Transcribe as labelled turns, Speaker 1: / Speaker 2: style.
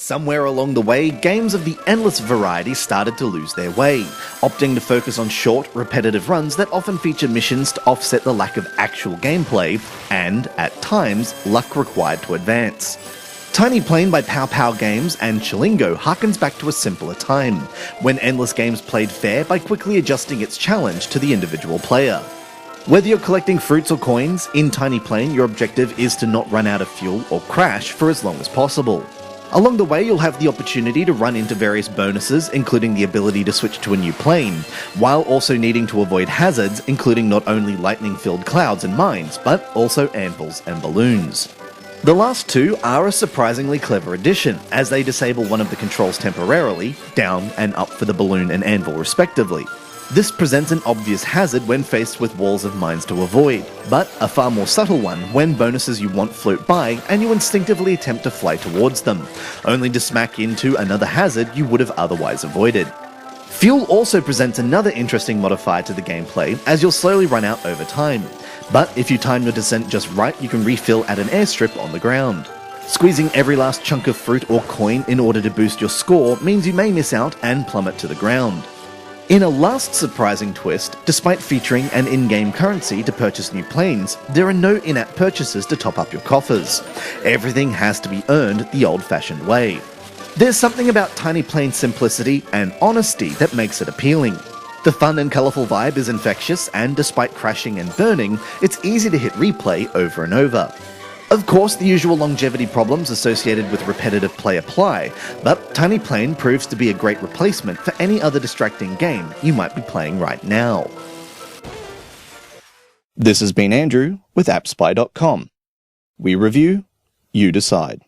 Speaker 1: Somewhere along the way, games of the endless variety started to lose their way, opting to focus on short, repetitive runs that often feature missions to offset the lack of actual gameplay and, at times, luck required to advance. Tiny Plane by Pow Pow Games and Chilingo harkens back to a simpler time, when endless games played fair by quickly adjusting its challenge to the individual player. Whether you're collecting fruits or coins, in Tiny Plane your objective is to not run out of fuel or crash for as long as possible. Along the way, you'll have the opportunity to run into various bonuses, including the ability to switch to a new plane, while also needing to avoid hazards, including not only lightning-filled clouds and mines, but also anvils and balloons. The last two are a surprisingly clever addition, as they disable one of the controls temporarily, down and up for the balloon and anvil respectively. This presents an obvious hazard when faced with walls of mines to avoid, but a far more subtle one when bonuses you want float by and you instinctively attempt to fly towards them, only to smack into another hazard you would have otherwise avoided. Fuel also presents another interesting modifier to the gameplay, as you'll slowly run out over time, but if you time your descent just right, you can refill at an airstrip on the ground. Squeezing every last chunk of fruit or coin in order to boost your score means you may miss out and plummet to the ground. In a last surprising twist, despite featuring an in-game currency to purchase new planes, there are no in-app purchases to top up your coffers. Everything has to be earned the old-fashioned way. There's something about Tiny Plane's simplicity and honesty that makes it appealing. The fun and colourful vibe is infectious, and despite crashing and burning, it's easy to hit replay over and over. Of course, the usual longevity problems associated with repetitive play apply, but Tiny Plane proves to be a great replacement for any other distracting game you might be playing right now. This has been Andrew with AppSpy.com. We review, you decide.